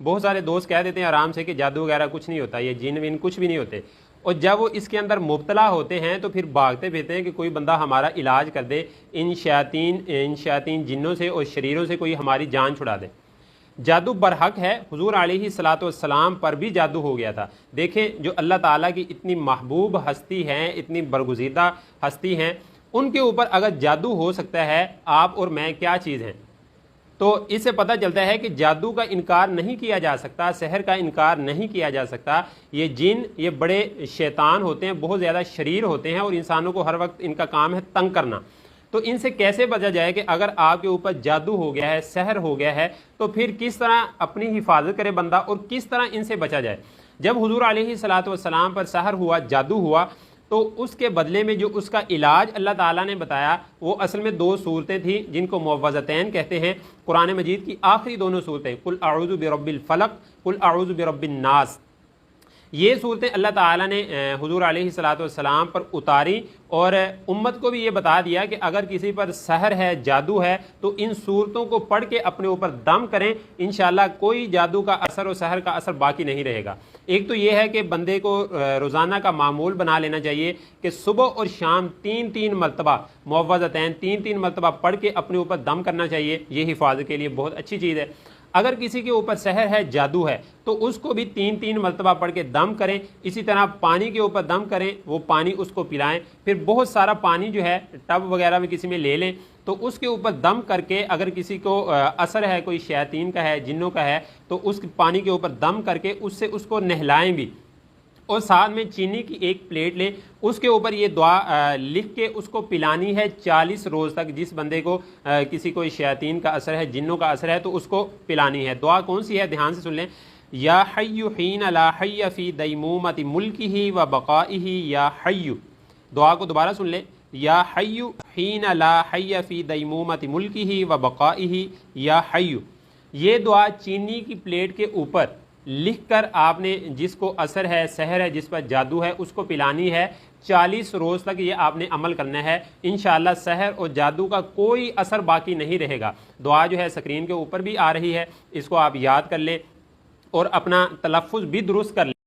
بہت سارے دوست کہہ دیتے ہیں آرام سے کہ جادو وغیرہ کچھ نہیں ہوتا، یہ جن ون کچھ بھی نہیں ہوتے، اور جب وہ اس کے اندر مبتلا ہوتے ہیں تو پھر بھاگتے پھرتے ہیں کہ کوئی بندہ ہمارا علاج کر دے، ان شیاطین جنوں سے اور شریروں سے کوئی ہماری جان چھڑا دے۔ جادو برحق ہے، حضور علیہ الصلاۃ والسلام پر بھی جادو ہو گیا تھا۔ دیکھیں جو اللہ تعالیٰ کی اتنی محبوب ہستی ہیں، اتنی برگزیدہ ہستی ہیں، ان کے اوپر اگر جادو ہو سکتا ہے، آپ اور میں کیا چیز ہیں؟ تو اس سے پتہ چلتا ہے کہ جادو کا انکار نہیں کیا جا سکتا، سحر کا انکار نہیں کیا جا سکتا۔ یہ جن یہ بڑے شیطان ہوتے ہیں، بہت زیادہ شریر ہوتے ہیں، اور انسانوں کو ہر وقت ان کا کام ہے تنگ کرنا۔ تو ان سے کیسے بچا جائے کہ اگر آپ کے اوپر جادو ہو گیا ہے، سحر ہو گیا ہے، تو پھر کس طرح اپنی حفاظت کرے بندہ اور کس طرح ان سے بچا جائے؟ جب حضور علیہ الصلاۃ والسلام پر سحر ہوا، جادو ہوا، تو اس کے بدلے میں جو اس کا علاج اللہ تعالیٰ نے بتایا وہ اصل میں 2 صورتیں تھیں جن کو معوذتین کہتے ہیں۔ قرآن مجید کی آخری دونوں صورتیں، قل اعوذ برب الفلق، قل اعوذ برب الناس، یہ صورتیں اللہ تعالیٰ نے حضور علیہ الصلاۃ والسلام پر اتاری، اور امت کو بھی یہ بتا دیا کہ اگر کسی پر سحر ہے، جادو ہے، تو ان صورتوں کو پڑھ کے اپنے اوپر دم کریں، انشاءاللہ کوئی جادو کا اثر اور سحر کا اثر باقی نہیں رہے گا۔ ایک تو یہ ہے کہ بندے کو روزانہ کا معمول بنا لینا چاہیے کہ صبح اور شام 3 مرتبہ معوذتین 3 مرتبہ پڑھ کے اپنے اوپر دم کرنا چاہیے، یہ حفاظت کے لیے بہت اچھی چیز ہے۔ اگر کسی کے اوپر سحر ہے، جادو ہے، تو اس کو بھی 3 مرتبہ پڑھ کے دم کریں۔ اسی طرح پانی کے اوپر دم کریں، وہ پانی اس کو پلائیں، پھر بہت سارا پانی جو ہے ٹب وغیرہ میں کسی میں لے لیں، تو اس کے اوپر دم کر کے اگر کسی کو اثر ہے، کوئی شیاطین کا ہے، جنوں کا ہے، تو اس پانی کے اوپر دم کر کے اس سے اس کو نہلائیں بھی، اور ساتھ میں چینی کی ایک پلیٹ لیں، اس کے اوپر یہ دعا لکھ کے اس کو پلانی ہے 40 روز تک۔ جس بندے کو کسی کو شیاطین کا اثر ہے، جنوں کا اثر ہے، تو اس کو پلانی ہے۔ دعا کون سی ہے؟ دھیان سے سن لیں، یا حی حین لا حی فی دیمومۃ ملکہ و بقائہ یا حی۔ دعا کو دوبارہ سن لیں، یا حی حین لا حی فی دیمومۃ ملکہ و بقائہ یا حی۔ یہ دعا چینی کی پلیٹ کے اوپر لکھ کر آپ نے جس کو اثر ہے، سحر ہے، جس پر جادو ہے، اس کو پلانی ہے 40 روز تک۔ یہ آپ نے عمل کرنا ہے، انشاءاللہ سحر اور جادو کا کوئی اثر باقی نہیں رہے گا۔ دعا جو ہے اسکرین کے اوپر بھی آ رہی ہے، اس کو آپ یاد کر لیں اور اپنا تلفظ بھی درست کر لیں۔